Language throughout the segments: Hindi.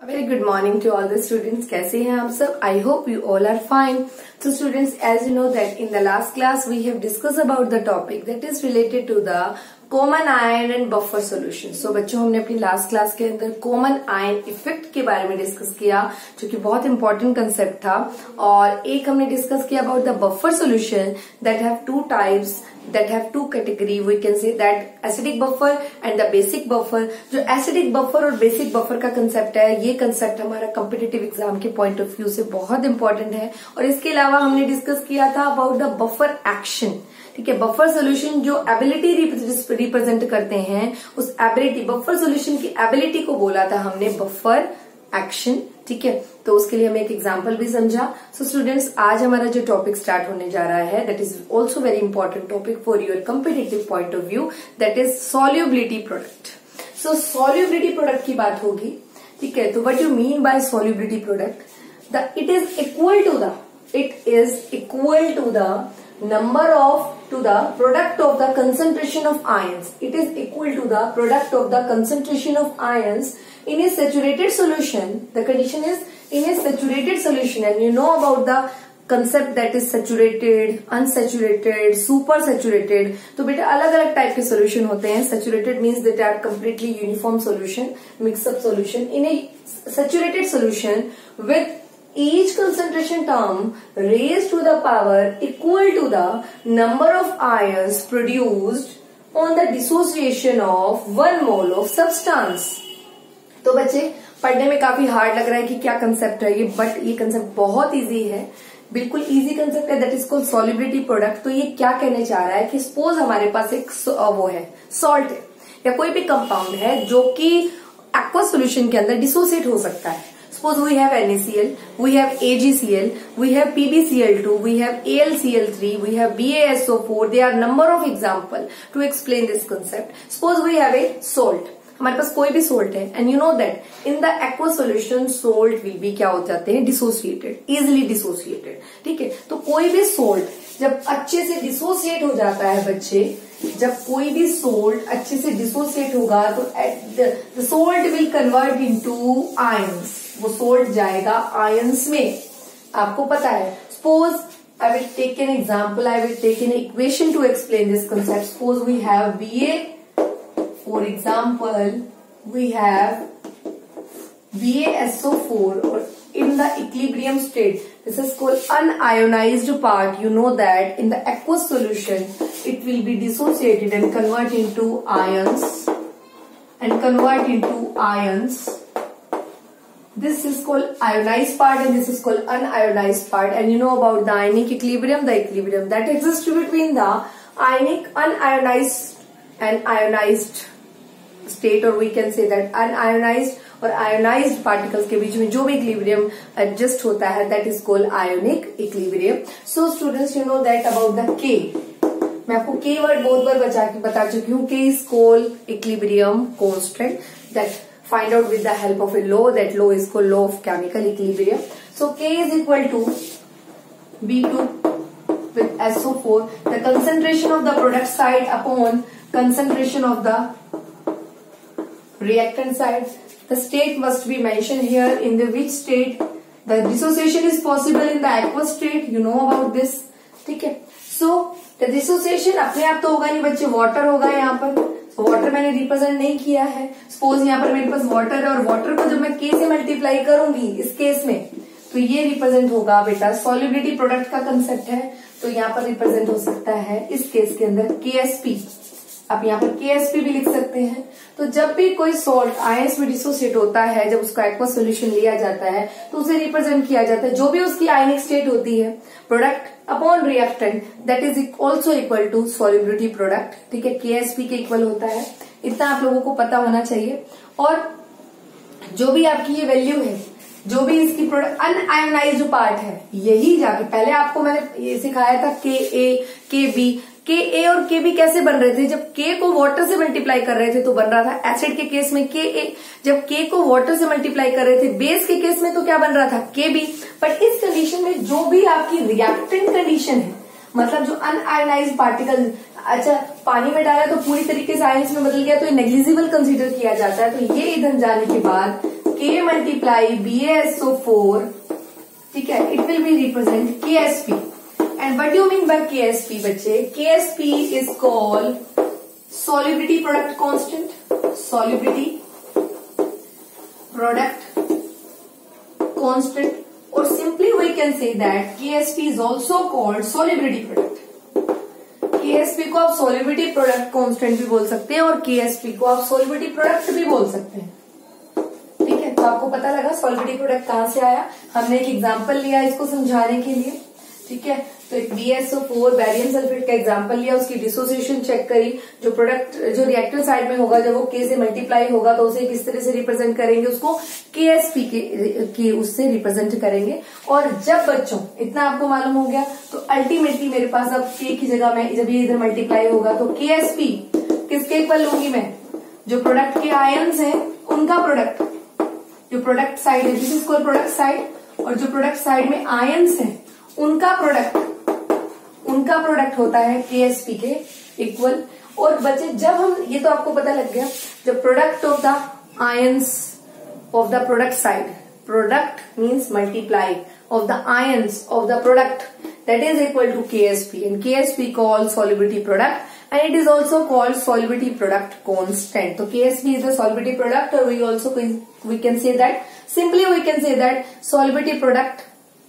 Very good morning to all the students. कैसे हैं आप सब? I hope you all are fine. So students, as you know that in the last class we have discussed about the topic that is related to the common ion and buffer solution. So बच्चों, हमने अपनी लास्ट क्लास के अंदर कॉमन आयन इफेक्ट के बारे में डिस्कस किया, जो कि बहुत इंपॉर्टेंट कंसेप्ट था. और एक हमने डिस्कस किया about the buffer solution that have two types, that have two category. We can say that acidic buffer and the basic buffer. जो acidic buffer और basic buffer का कंसेप्ट है, ये कंसेप्ट हमारा कॉम्पिटिटिव एग्जाम के पॉइंट ऑफ व्यू से बहुत इंपॉर्टेंट है. और इसके अलावा हमने डिस्कस किया था अबाउट द बफर एक्शन. ठीक है, बफर सोल्यूशन जो एबिलिटी रिप्रेजेंट करते हैं, उस एबिलिटी, बफर सोल्यूशन की एबिलिटी को बोला था हमने बफर एक्शन. ठीक है, तो उसके लिए हमें एक एग्जांपल भी समझा. सो स्टूडेंट्स, आज हमारा जो टॉपिक स्टार्ट होने जा रहा है, that is also very important topic for your competitive point of view, that is solubility product. So solubility product की बात होगी. ठीक है, तो what you mean by solubility product? It is equal to the number of to the product of the concentration of ions. It is equal to the product of the concentration of ions in a saturated solution. The condition is in a saturated solution, and you know about the concept that is saturated, unsaturated, super saturated. तो बेटा अलग अलग टाइप के सोल्यूशन होते हैं. Saturated means that are completely uniform solution, mix up solution. In a saturated solution with each concentration term raised to the power equal to the number of ions produced on the dissociation of 1 mole of substance. तो बच्चे, पढ़ने में काफी हार्ड लग रहा है कि क्या कंसेप्ट है ये, बट ये कंसेप्ट बहुत इजी है, बिल्कुल इजी कंसेप्ट है. That is called solubility product. तो ये क्या कहने चाह रहा है कि सपोज हमारे पास एक वो है, सॉल्ट है या कोई भी कंपाउंड है जो कि एक्वा सोल्यूशन के अंदर डिसोसिएट हो सकता है. Suppose we have NaCl, we have AgCl, we have PbCl2, we have AlCl3, we have BaSO4. There are number of example to explain this concept. Suppose we have a salt. हमारे पास कोई भी सोल्ट है, and you know that in the aqua solution salt will be क्या हो जाते हैं, डिसोसिएटेड, इजिली डिसोसिएटेड. ठीक है, तो कोई भी सोल्ट जब अच्छे से डिसोसिएट हो जाता है बच्चे, जब कोई भी सोल्ट अच्छे से डिसोसिएट होगा तो the salt will convert into ions. वो सोल्ट जाएगा आयंस में. आपको पता है, suppose I will take an example, I will take an equation to explain this concept. Suppose we have Ba, for example, we have BaSO4 or in the equilibrium state. This is called unionized part. You know that in the aqueous solution, it will be dissociated and convert into ions. This is called ionized part and this is called unionized part. And you know about the ionic equilibrium, the equilibrium that exists between the ionic, unionized and ionized state, or we can say that unionized और ionized particles के बीच में जो भी इक्विलिब्रियम एडजस्ट होता है, that is called ionic equilibrium. So students, you know that about the K. मैं आपको K वर्ड बहुत बार बता चुकी हूँ. K is called equilibrium constant that find out with the help of a law. That law is called law of chemical equilibrium. So K is equal to B2 with SO4. The concentration of the product side upon concentration of the reactant side. The state must be mentioned here. In the which state the dissociation is possible in the aqueous state. You know about this. ठीक है. So the dissociation अपने आप तो होगा नहीं बच्चे, वाटर होगा यहाँ पर. वाटर मैंने रिप्रेजेंट नहीं किया है. सपोज यहाँ पर मेरे पास वाटर है और वाटर को जब मैं K से मल्टीप्लाई करूंगी इस केस में, तो ये रिप्रेजेंट होगा बेटा सॉल्युबिलिटी प्रोडक्ट का कंसेप्ट है. तो यहाँ पर रिप्रेजेंट हो सकता है इस केस के अंदर KSP. आप यहाँ पर KSP भी लिख सकते हैं. तो जब भी कोई सॉल्ट आयंस में डिसोसिएट होता है, जब उसका एक्वा सोल्यूशन लिया जाता है, तो उसे रिप्रेजेंट किया जाता है जो भी उसकी आयनिक स्टेट होती है, product upon reactant, that is also equal to solubility product. ठीक है, KSP के इक्वल होता है. इतना आप लोगों को पता होना चाहिए. और जो भी आपकी ये वैल्यू है, जो भी इसकी प्रोडक्ट अनआयोनाइज्ड पार्ट है, यही जाके पहले आपको मैंने ये सिखाया था KA, KB. KA और KB कैसे बन रहे थे? जब K को वाटर से मल्टीप्लाई कर रहे थे तो बन रहा था एसिड के केस में KA. जब K को वाटर से मल्टीप्लाई कर रहे थे बेस के केस में तो क्या बन रहा था? KB. बट इस कंडीशन में जो भी आपकी रिएक्टेंट कंडीशन है, मतलब जो अनआयोनाइज्ड पार्टिकल, अच्छा पानी में डाला तो पूरी तरीके से आयंस में बदल गया, तो ये नेग्लिजिबल कंसीडर किया जाता है. तो ये इधर जाने के बाद K मल्टीप्लाई BaSO4, ठीक है, it will B represent KSP. And what do you mean bye KSP बच्चे? KSP is called solubility product constant, solubility product constant, or simply we can say that KSP is also called solubility product. KSP को आप solubility product constant भी बोल सकते हैं और KSP को आप solubility product भी बोल सकते हैं. ठीक है, तो आपको पता लगा solubility product कहाँ से आया. हमने एक एग्जाम्पल लिया इसको समझाने के लिए. ठीक है, तो एक BaSO4 बैरियम सल्फेट का एग्जांपल लिया, उसकी डिसोसिएशन चेक करी. जो प्रोडक्ट जो रिएक्टिव साइड में होगा जब वो K से मल्टीप्लाई होगा तो उसे किस तरह से रिप्रेजेंट करेंगे, उसको KSP के उससे रिप्रेजेंट करेंगे. और जब बच्चों इतना आपको मालूम हो गया तो अल्टीमेटली मेरे पास अब K की जगह में जब ये इधर मल्टीप्लाई होगा तो KSP किसके इक्वल लूंगी मैं? जो प्रोडक्ट के आयन्स है उनका प्रोडक्ट, जो प्रोडक्ट साइड है this is called product side, और जो प्रोडक्ट साइड में आयन्स है उनका प्रोडक्ट होता है KSP के इक्वल. और बच्चे जब हम, ये तो आपको पता लग गया, जब product of the ions of the product side, product means multiply of the ions of the product, that is equal to KSP, and KSP called solubility product, and it is also called solubility product constant. So KSP is the solubility product, or we can say that simply we can say that solubility product,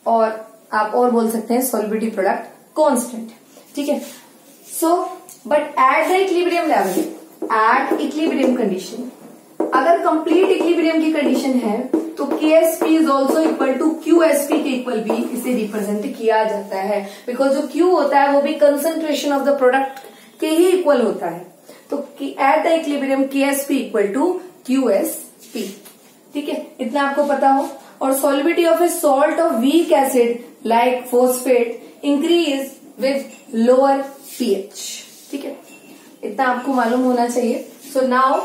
और आप और बोल सकते हैं solubility product constant. ठीक है, so but at the equilibrium level, at equilibrium condition, अगर complete equilibrium की condition है तो KSP is also equal to QSP के इक्वल भी इसे रिप्रेजेंट किया जाता है, बिकॉज जो Q होता है वो भी कंसंट्रेशन ऑफ द प्रोडक्ट के ही इक्वल होता है. तो at the equilibrium KSP equal to QSP. ठीक है, इतना आपको पता हो. और solubility of a salt of weak acid like phosphate increase with lower pH. ठीक है, इतना आपको मालूम होना चाहिए. सो नाउ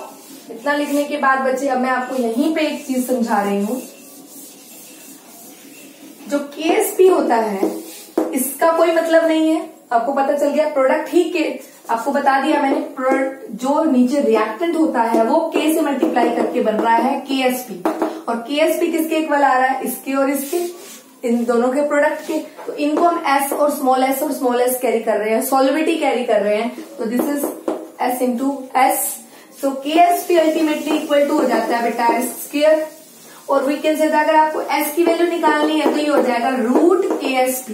इतना लिखने के बाद बच्चे अब मैं आपको यहीं पे एक चीज समझा रही हूं. जो KSP होता है इसका कोई मतलब नहीं है, आपको पता चल गया. प्रोडक्ट ही के आपको बता दिया मैंने, जो नीचे रिएक्टेंट होता है वो K से मल्टीप्लाई करके बन रहा है KSP, और KSP किसके इक्वल आ रहा है? इसके और इसके, इन दोनों के प्रोडक्ट के. तो इनको हम S और स्मॉल s कैरी कर रहे हैं, सॉल्युबिलिटी कैरी कर रहे हैं. तो this is S into S. तो KSP अल्टीमेटली इक्वल टू हो जाता है बेटा S स्क्वायर. और वी कैन से अगर आपको S की वैल्यू निकालनी है तो ये हो जाएगा root KSP.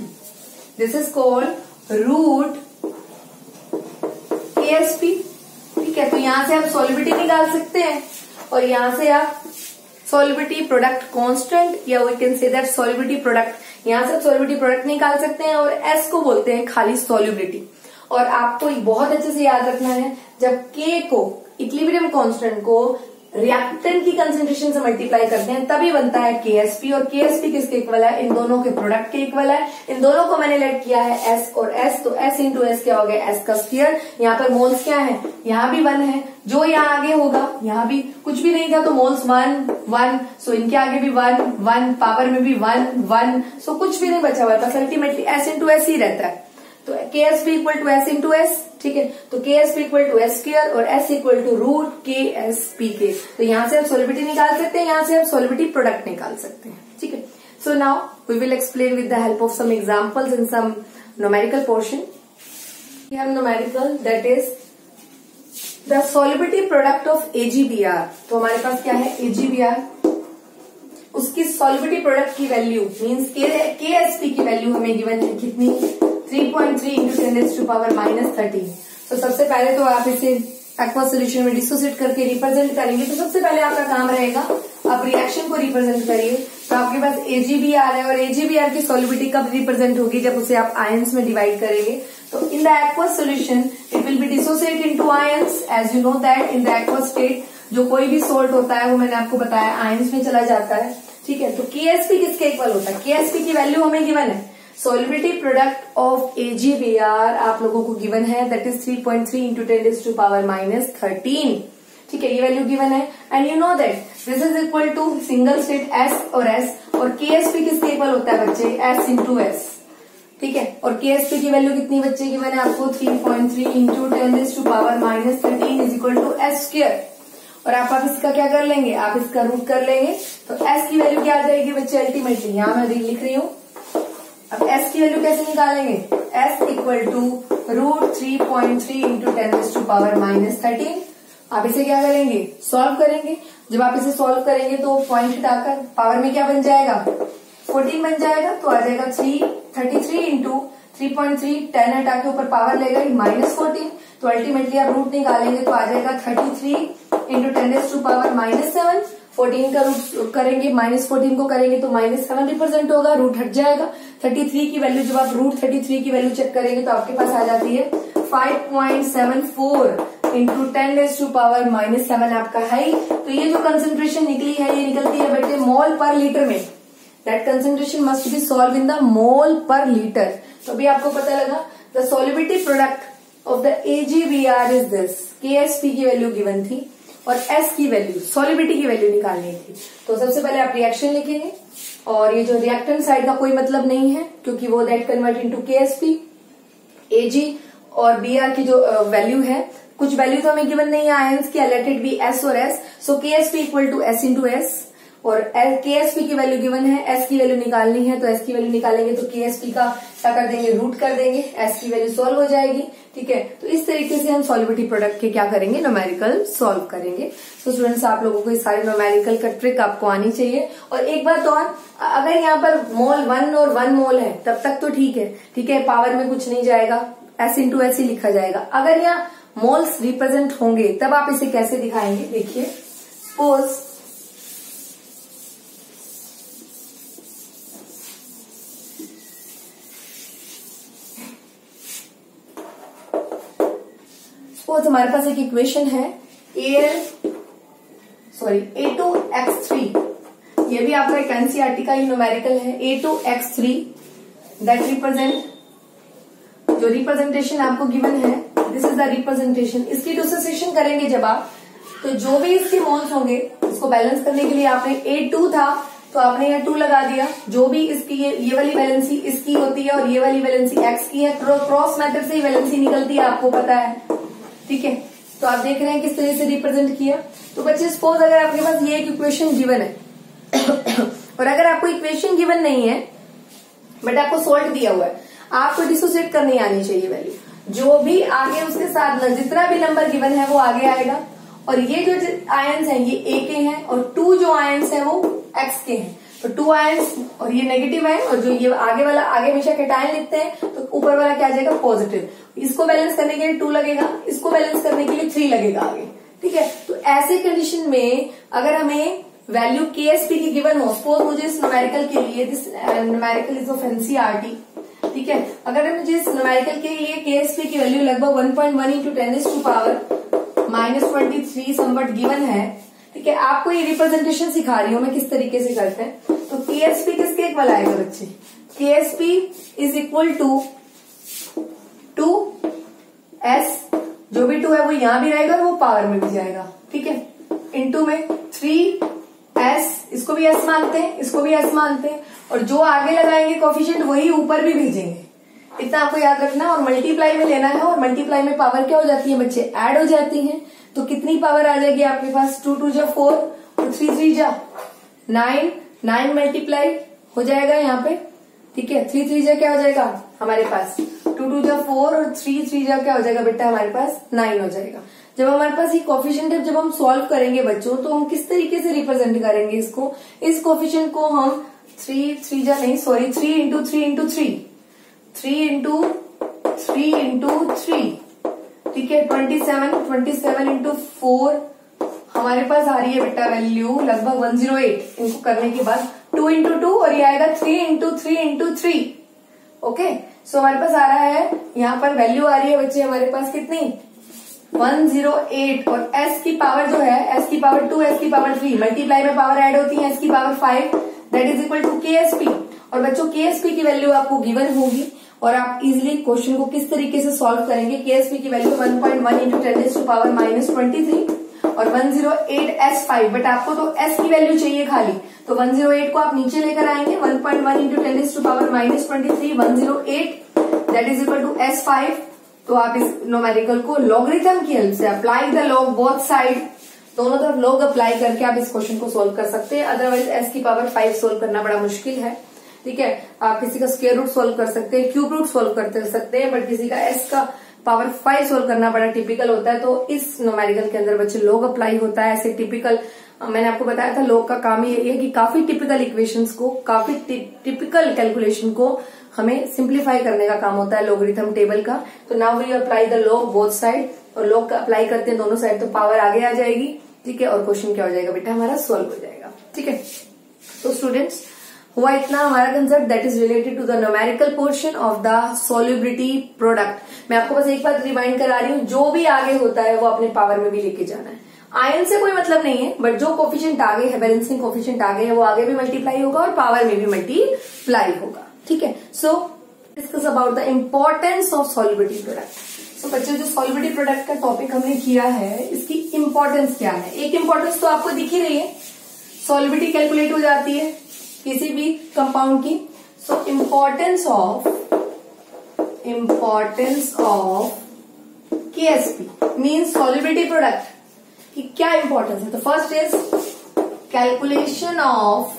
This is called root KSP. ठीक है, तो यहां से आप सॉल्युबिलिटी निकाल सकते हैं और यहां से आप सॉल्युबिलिटी प्रोडक्ट कांस्टेंट, या we can say that solubility product, यहां से सॉल्युबिलिटी प्रोडक्ट निकाल सकते हैं. और S को बोलते हैं खाली सॉल्युबिलिटी. और आपको बहुत अच्छे से याद रखना है, जब K को इक्विलिब्रियम कांस्टेंट को रिएक्टेंट की कंसेंट्रेशन से मल्टीप्लाई करते हैं तभी बनता है KSP. और KSP किसके इक्वल है? इन दोनों के प्रोडक्ट के इक्वल है. इन दोनों को मैंने लेट किया है S और S, तो S इंटू S क्या हो गया? S का स्क्वायर. यहाँ पर मोल्स क्या है? यहाँ भी 1 है, जो यहाँ आगे होगा, यहाँ भी कुछ भी नहीं था तो मोल्स 1 1, सो इनके आगे भी 1 1, पावर में भी 1 1, सो कुछ भी नहीं बचा हुआ था. अल्टीमेटली S इंटू S ही रहता है. तो KSP equal to S into S. ठीक है, तो KSP equal to S square और S equal to root KSP के. तो यहां से आप सॉल्युबिलिटी निकाल सकते हैं, यहां से आप सॉल्युबिलिटी प्रोडक्ट निकाल सकते हैं. ठीक है, so now we will explain with the help of some examples in some numerical portion. We have numerical that is the solubility product of AgBr. तो हमारे पास क्या है? AgBr, उसकी सॉल्युबिलिटी प्रोडक्ट की वैल्यू मीन्स KSP की वैल्यू हमें गिवन है कितनी? 3.3 इंटू 10⁻13. तो सबसे पहले तो आप इसे एक्वा सोल्यूशन में डिसोसिएट करके रिप्रेजेंट करेंगे. तो सबसे पहले आपका काम रहेगा, आप रिएक्शन को रिप्रेजेंट करिए. तो आपके पास AgBr है, और AgBr की सॉल्युबिलिटी कब रिप्रेजेंट होगी? जब उसे आप आयंस में डिवाइड करेंगे. तो in the aqua solution it will be dissociate into ions. As you know that in the aqua state जो कोई भी सोल्ट होता है वो मैंने आपको बताया आयंस में चला जाता है. ठीक है, तो KSP किसके इक्वल होता है? KSP की वैल्यू हमें गिवन है. सॉल्युबिलिटी प्रोडक्ट ऑफ AgBr आप लोगों को गिवन है, दैट इज 3.3 इंटू 10⁻13. ठीक है, ये वैल्यू गिवन है. And you know that this is equal to single state S और S. और KSP किसके इक्वल होता है बच्चे? S into S. ठीक है, और KSP की वैल्यू कितनी बच्चे गिवन है आपको? 3.3 into 10⁻13 is equal to S square. और आप इसका क्या कर लेंगे, आप इसका रूट कर लेंगे। तो s की वैल्यू क्या आ जाएगी बच्चे अल्टीमेटली, यहां मैं लिख रही हूं। अब s की वैल्यू कैसे निकालेंगे, s इक्वल टू √3.3 इंटू 10⁻⁻13। आप इसे क्या करेंगे, सॉल्व करेंगे। जब आप इसे सॉल्व करेंगे तो पॉइंट हटाकर पावर में क्या बन जाएगा, 14 बन जाएगा। तो आ जाएगा 33 इंटू 3.3, 10 हटा के ऊपर पावर लेगा -14। तो अल्टीमेटली आप रूट निकालेंगे तो आ जाएगा 33 इंटू 10⁻⁻7। 14 का रूट करेंगे, -14 को करेंगे तो -7 रिप्रेजेंट होगा, रूट हट जाएगा। 33 की वैल्यू, जब आप √33 की वैल्यू चेक करेंगे तो आपके पास आ जाती है 5.74 इंटू 10⁻⁻7 आपका है। तो ये जो कंसेंट्रेशन निकली है ये निकलती है बेटे मोल पर लीटर में। That concentration must be solve in the mole पर लीटर। तो अभी आपको पता लगा the solubility product of the AgBr is this. KSP की वैल्यू गिवन थी और S की वैल्यू, सॉल्युबिलिटी की वैल्यू निकालनी थी। तो सबसे पहले आप रिएक्शन लिखेंगे और ये जो रिएक्टेंट साइड का कोई मतलब नहीं है क्योंकि वो that convert into KSP। Ag और Br की जो वैल्यू है, कुछ वैल्यू तो हमें गिवन नहीं है आयंस की, लेट इट बी S और S। So KSP equal to S into S और KSP की वैल्यू गिवन है, S की वैल्यू निकालनी है। तो S की वैल्यू निकालेंगे तो KSP का क्या कर देंगे, रूट कर देंगे, S की वैल्यू सॉल्व हो जाएगी। ठीक है, तो इस तरीके से हम सॉल्युबिलिटी प्रोडक्ट के क्या करेंगे, न्यूमेरिकल सॉल्व करेंगे। तो स्टूडेंट्स आप लोगों को ये सारे न्यूमेरिकल का ट्रिक आपको आनी चाहिए। और एक बात और, अगर यहाँ पर मोल 1 और 1 मोल है तब तक तो ठीक है, ठीक है, पावर में कुछ नहीं जाएगा, S इंटू S ही लिखा जाएगा। अगर यहाँ मोल्स रिप्रेजेंट होंगे तब आप इसे कैसे दिखाएंगे, देखिए सपोज हमारे पास एक इक्वेशन है A2X3, ये भी आपका एक एनसीईआरटी का ही न्यूमेरिकल है। A2X3 दैट रिप्रेजेंट, जो रिप्रेजेंटेशन आपको गिवन है दिस इज द रिप्रेजेंटेशन। इसकी डिसोसिएशन करेंगे जब आप, तो जो भी इसके मोल्स होंगे इसको बैलेंस करने के लिए आपने A2 था तो आपने यहाँ 2 लगा दिया। जो भी इसकी ये वाली वैलेंसी इसकी होती है और ये वाली वैलेंसी X की है, क्रॉस मेथड से ही वैलेंसी निकलती है, आपको पता है। ठीक है, तो आप देख रहे हैं किस तरह से रिप्रेजेंट किया। तो बच्चे सपोज अगर आपके पास ये एक इक्वेशन गिवन है और अगर आपको इक्वेशन गिवन नहीं है बट आपको सोल्ट दिया हुआ है, आपको डिसोसिएट करनी आनी चाहिए वैल्यू। जो भी आगे उसके साथ जितना भी नंबर गिवन है वो आगे आएगा। और ये जो आयंस हैं ये A के हैं और 2 जो आयंस है वो X के हैं। तो 2 आयंस और ये नेगेटिव है और जो ये आगे वाला, आगे हमेशा कैटायन लिखते हैं तो ऊपर वाला क्या आ जाएगा, पॉजिटिव। इसको बैलेंस करने के लिए 2 लगेगा, इसको बैलेंस करने के लिए 3 लगेगा आगे। ठीक है, तो ऐसे कंडीशन में अगर हमें वैल्यू KSP की गिवन हो, सपोज मुझे इस न्यूमेरिकल के लिए, this numerical is of NCERT, ठीक है, अगर मुझे इस न्यूमेरिकल के लिए KSP की वैल्यू लगभग 1.1 इंटू 10⁻⁻23 समवट गिवन है। ठीक है, आपको ये रिप्रेजेंटेशन सिखा रही हूं मैं किस तरीके से करते हैं। तो KSP किसके इक्वल आएगा बच्चे, KSP is equal to 2S, जो भी 2 है वो यहां भी रहेगा और वो पावर में भी जाएगा। ठीक है, इनटू में 3S, इसको भी S मानते हैं, इसको भी S मानते हैं, और जो आगे लगाएंगे कोफिशिएंट वही ऊपर भी भेजेंगे। इतना आपको याद रखना और मल्टीप्लाई में लेना है। और मल्टीप्लाई में पावर क्या हो जाती है बच्चे, ऐड हो जाती है। तो कितनी पावर आ जाएगी आपके पास, 2 2 जा 4 और 3 3 जा 9, 9 मल्टीप्लाई हो जाएगा यहाँ पे। ठीक है, 3 3 जा क्या हो जाएगा हमारे पास 2 2 जा 4 और 3 3 जा क्या हो जाएगा बेटा हमारे पास 9 हो जाएगा। जब हमारे पास ये कोफिशिएंट जब हम सॉल्व करेंगे बच्चों, तो हम किस तरीके से रिप्रेजेंट करेंगे इसको, इस कोफिशिएंट को हम 3 3 जा नहीं sorry 3 into 3 into 3 3 into 3 into 3, ठीक है, 27 इंटू 4 हमारे पास आ रही है बेटा वैल्यू लगभग 108। इनको करने के बाद 2 इंटू 2 और ये आएगा 3 इंटू 3 इंटू 3। ओके, सो हमारे पास आ रहा है यहाँ पर वैल्यू आ रही है बच्चे हमारे पास कितनी 108। और s की पावर जो है, s की पावर 2, s की पावर 3, मल्टीप्लाई में पावर ऐड होती है, s की power 5 that is equal to KSP। और बच्चों KSP की वैल्यू आपको गिवन होगी और आप इजिली क्वेश्चन को किस तरीके से सॉल्व करेंगे। KSP की वैल्यू 1.1 इंटू 10⁻⁻23 और 108S5, बट आपको तो S की वैल्यू चाहिए खाली, तो 108 को आप नीचे लेकर आएंगे, 1.1 into 10⁻⁻23 108 that is equal to S5। तो आप इस न्यूमेरिकल को लॉगरिथम की हेल्प से apply the log both side, दोनों तरफ log अप्लाई करके आप इस क्वेश्चन को सोल्व कर सकते हैं। अदरवाइज s की पावर 5 सोल्व करना बड़ा मुश्किल है, ठीक है। आप किसी का स्क्वायर रूट सोल्व कर सकते हैं, क्यूब रूट सोल्व कर सकते हैं, बट किसी का s का पावर 5 सोल्व करना बड़ा टिपिकल होता है। तो इस न्यूमेरिकल के अंदर बच्चे log अप्लाई होता है। ऐसे टिपिकल मैंने आपको बताया था log का काम ही है कि काफी टिपिकल इक्वेशंस को, काफी टिपिकल कैलकुलेशन को हमें सिंप्लीफाई करने का काम होता है लॉगरिथम टेबल का। तो now we apply the log both side, और log का अप्लाई करते हैं दोनों साइड तो पावर आगे आ जाएगी, ठीक है। और क्वेश्चन क्या हो जाएगा बेटा, हमारा सॉल्व हो जाएगा, ठीक है। तो स्टूडेंट्स, हुआ इतना हमारा concept that is related to the numerical portion of the solubility product. मैं आपको बस एक बात रिमाइंड करा रही हूँ, जो भी आगे होता है वो अपने पावर में भी लेके जाना है। आयन से कोई मतलब नहीं है, बट जो कोफिशिएंट आगे है, बैलेंसिंग कोफिशिएंट आगे है, वो आगे भी मल्टीप्लाई होगा और पावर में भी मल्टीप्लाई होगा, ठीक है। सो discuss about the importance of solubility product. तो बच्चों, जो सॉल्युबिलिटी प्रोडक्ट का टॉपिक हमने किया है, इसकी इंपॉर्टेंस क्या है? एक इंपॉर्टेंस तो आपको दिख ही रही है, सॉल्युबिलिटी कैलकुलेट हो जाती है किसी भी कंपाउंड की। So importance of KSP means solubility product की क्या इंपॉर्टेंस है? तो first is calculation of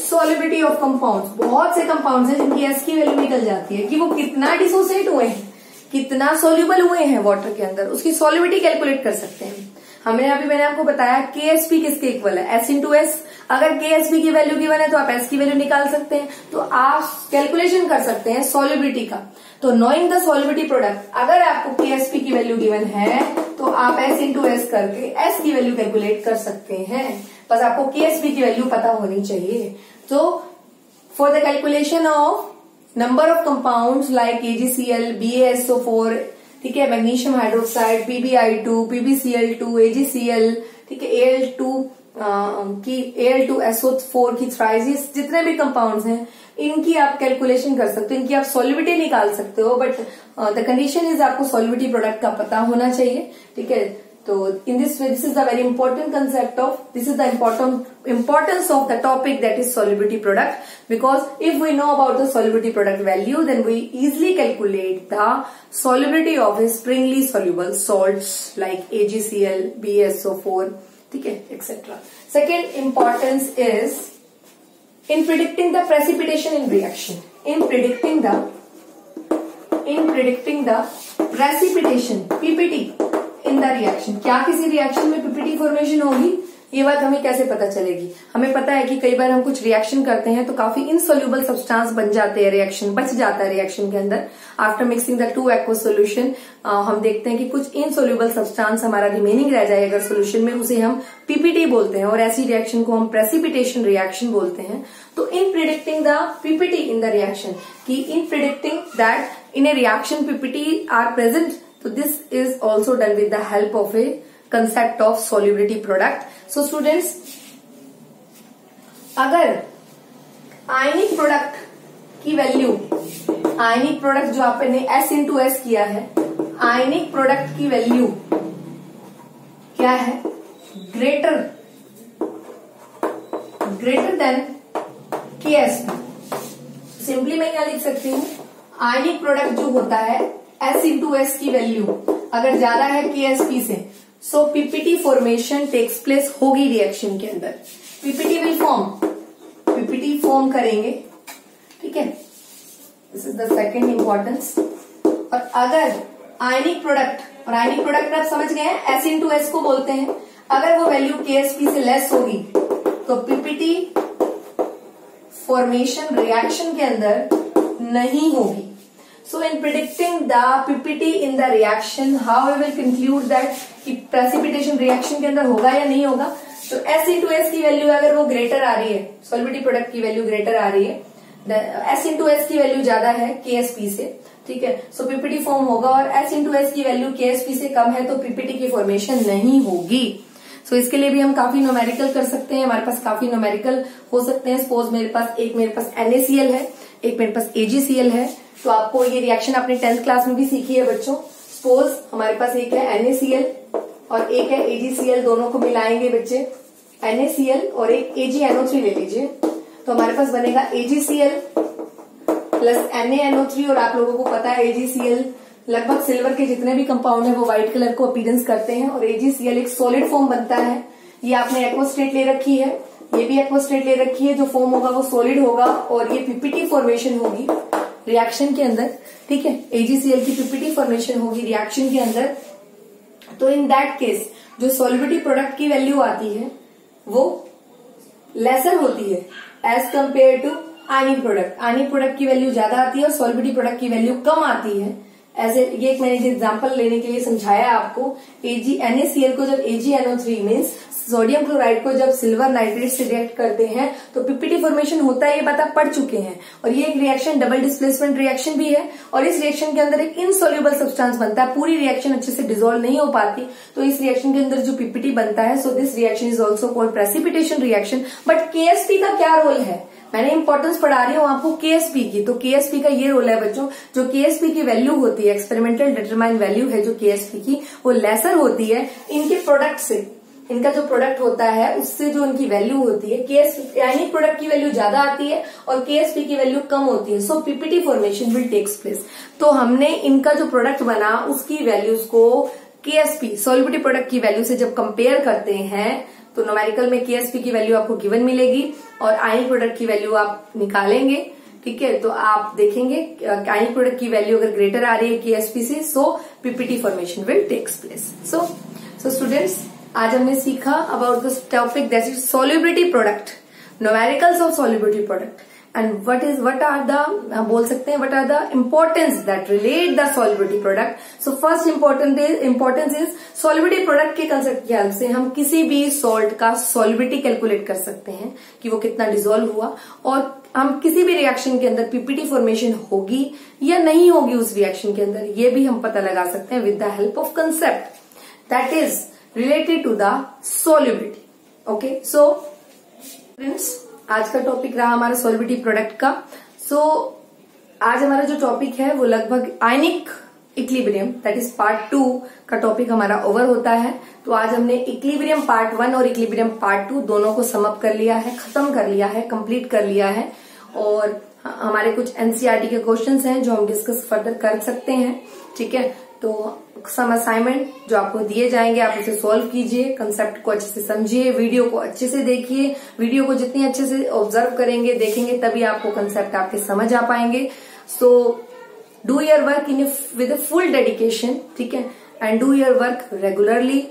solubility of compounds. बहुत से कंपाउंड्स हैं जिनकी S की वैल्यू निकल जाती है कि वो कितना डिसोसिएट हुए हैं, कितना सोल्यूबल हुए हैं वाटर के अंदर, उसकी सॉल्युबिलिटी कैलकुलेट कर सकते हैं। मैंने आपको बताया KSP किसके इक्वल है, S इंटू एस। अगर KSP की वैल्यू गिवन है तो आप S की वैल्यू निकाल सकते हैं, तो आप कैलकुलेशन कर सकते हैं सॉल्युबिलिटी का। तो नोइंग द सॉल्युबिलिटी प्रोडक्ट, अगर आपको KSP की वैल्यू गिवन है तो आप S इंटू एस करके S की वैल्यू कैलकुलेट कर सकते हैं। बस आपको KSP की वैल्यू पता होनी चाहिए। तो for the calculation of number of compounds like AgCl, BaSO4, ठीक है, magnesium hydroxide, PbI2, PbCl2, AgCl, ठीक है, Al2SO4 की थ्राइस, जितने भी कंपाउंड्स हैं इनकी आप कैलकुलेशन कर सकते हो, इनकी आप सॉल्युबिलिटी निकाल सकते हो, बट द कंडीशन इज आपको सॉल्युबिलिटी प्रोडक्ट का पता होना चाहिए, ठीक है। तो in this way, this is the very important concept of, this is the importance of the topic that is solubility product, because if we know about the solubility product value, then we easily calculate the solubility of a springly soluble salts like AgCl, BaSO4, ठीक है, etc. Second importance is in predicting the precipitation in reaction. In predicting the precipitation, PPT, in the reaction, क्या किसी रिएक्शन में PPT फॉर्मेशन होगी, ये बात हमें कैसे पता चलेगी? हमें पता है कि कई बार हम कुछ रिएक्शन करते हैं तो काफी इनसोल्यूबल सब्सटेंस बन जाते हैं, रिएक्शन बच जाता है रिएक्शन के अंदर। After mixing the two aqueous solution हम देखते हैं कि कुछ इनसोल्यूबल सब्सटेंस हमारा रिमेनिंग रह जाए अगर सोल्यूशन में, उसे हम PPT बोलते हैं, और ऐसी रिएक्शन को हम प्रेसिपिटेशन रिएक्शन बोलते हैं। तो in predicting the PPT in the reaction, कि in predicting that in a reaction PPT are present, so this is also done with the help of a concept of solubility product. So students, अगर आयनिक प्रोडक्ट की वैल्यू, आयनिक प्रोडक्ट जो आपने S इंटू एस किया है, आयनिक प्रोडक्ट की वैल्यू क्या है, ग्रेटर देन KSP। सिंपली मैं क्या लिख सकती हूँ, आयनिक प्रोडक्ट जो होता है S इंटू एस की वैल्यू अगर ज्यादा है KSP से, सो PPT फॉर्मेशन टेक्स प्लेस होगी रिएक्शन के अंदर। PPT फॉर्म करेंगे, ठीक है, this is the second importance. और अगर आयनिक प्रोडक्ट, और आयनिक प्रोडक्ट आप समझ गए हैं S इंटू एस को बोलते हैं, अगर वो वैल्यू KSP से लेस होगी तो PPT फॉर्मेशन रिएक्शन के अंदर नहीं होगी। So in predicting the PPT in the reaction, how we will conclude that कि precipitation reaction के अंदर होगा या नहीं होगा? तो S into S की वैल्यू अगर वो ग्रेटर आ रही है, solubility प्रोडक्ट की वैल्यू ग्रेटर आ रही है, S into S की वैल्यू ज्यादा है KSP से, ठीक है, सो PPT फॉर्म होगा, और S into S की वैल्यू KSP से कम है तो PPT की फॉर्मेशन नहीं होगी। सो इसके लिए भी हम काफी न्यूमेरिकल कर सकते हैं, हमारे पास काफी न्यूमेरिकल हो सकते हैं। सपोज मेरे पास NaCl है, एक मेरे पास AgCl है, तो आपको ये रिएक्शन आपने 10th क्लास में भी सीखी है बच्चों। सपोज हमारे पास एक है NaCl और एक है AgCl, दोनों को मिलाएंगे बच्चे, NaCl और एक AgNO3 ले लीजिए, तो हमारे पास बनेगा AgCl प्लस NaNO3, और आप लोगों को पता है AgCl लगभग सिल्वर के जितने भी कंपाउंड है वो व्हाइट कलर को अपीयरेंस करते हैं और AgCl एक सॉलिड फॉर्म बनता है। ये आपने एक्वस स्टेट ले रखी है, ये भी एक्वस स्टेट ले रखी है। जो फॉर्म होगा वो सॉलिड होगा और ये पीपीटी फॉर्मेशन होगी रिएक्शन के अंदर, ठीक है। AgCl की पीपीटी फॉर्मेशन होगी रिएक्शन के अंदर। तो इन दैट केस जो सॉल्युबिलिटी प्रोडक्ट की वैल्यू आती है वो लेसर होती है as compare to ionic product. Ionic product की वैल्यू ज्यादा आती है और सॉल्युबिलिटी प्रोडक्ट की वैल्यू कम आती है। ऐसे ये एक मैंने एग्जांपल लेने के लिए समझाया आपको। NaCl को जब AgNO3 मीन्स सोडियम क्लोराइड को जब सिल्वर नाइट्रेट से रिएक्ट करते हैं तो पीपीटी फॉर्मेशन होता है, ये बात आप पढ़ चुके हैं। और ये एक रिएक्शन डबल डिस्प्लेसमेंट रिएक्शन भी है और इस रिएक्शन के अंदर एक इनसोल्यूबल सब्सटेंस बनता है। पूरी रिएक्शन अच्छे से डिसॉल्व नहीं हो पाती, तो इस रिएक्शन के अंदर जो पीपीटी बनता है, so this reaction is also called precipitation reaction. But KSP का क्या रोल है, मैंने इंपॉर्टेंस पढ़ा रही हूँ आपको KSP की। तो KSP का ये रोल है बच्चों, जो KSP की वैल्यू होती है, एक्सपेरिमेंटल डिटरमाइन वैल्यू है जो KSP की, वो लेसर होती है इनके प्रोडक्ट से। इनका जो प्रोडक्ट होता है उससे जो इनकी वैल्यू होती है, आयनिक प्रोडक्ट की वैल्यू ज्यादा आती है और KSP की वैल्यू कम होती है। So PPT formation will takes place. तो हमने इनका जो प्रोडक्ट बना उसकी वैल्यूज को KSP सॉल्युबिलिटी प्रोडक्ट की वैल्यू से जब कंपेयर करते हैं तो न्यूमेरिकल में KSP की वैल्यू आपको गिवन मिलेगी और आयनिक प्रोडक्ट की वैल्यू आप निकालेंगे, ठीक है। तो आप देखेंगे आयनिक प्रोडक्ट की वैल्यू अगर ग्रेटर आ रही है KSP से, so PPT formation will takes place. So students, आज हमने सीखा about this topic that is solubility product, numericals of solubility product and what are the बोल सकते हैं what are the importance that relate the solubility product. So first importance is solubility product के कंसेप्ट की हेल्प से हम किसी भी सॉल्ट का सॉल्युबिलिटी कैलकुलेट कर सकते हैं कि वो कितना डिसॉल्व हुआ, और हम किसी भी रिएक्शन के अंदर पीपीटी फॉर्मेशन होगी या नहीं होगी उस रिएक्शन के अंदर, ये भी हम पता लगा सकते हैं with the help of concept that is related to the solubility. Okay, so friends, आज का टॉपिक रहा हमारा सॉल्युबिलिटी प्रोडक्ट का। आज हमारा जो टॉपिक है वो लगभग ionic equilibrium that is part 2 का टॉपिक हमारा ओवर होता है। तो आज हमने इक्विलिब्रियम पार्ट 1 और इक्विलिब्रियम पार्ट 2 दोनों को समअप कर लिया है, खत्म कर लिया है, कंप्लीट कर लिया है। और हमारे कुछ NCERT के क्वेश्चंस हैं जो हम डिस्कस फर्दर कर सकते हैं, ठीक है। तो सम असाइनमेंट जो आपको दिए जाएंगे आप उसे सॉल्व कीजिए, कंसेप्ट को अच्छे से समझिए, वीडियो को अच्छे से देखिए। वीडियो को जितनी अच्छे से ऑब्जर्व करेंगे, देखेंगे, तभी आपको कंसेप्ट आपके समझ आ पाएंगे। So do your work with full dedication, ठीक है, and do your work regularly,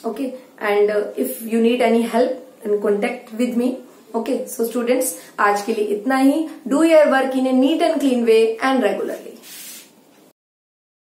okay. And if you need any help and contact with me, okay. So students, आज के लिए इतना ही। Do your work in a neat and clean way and regularly.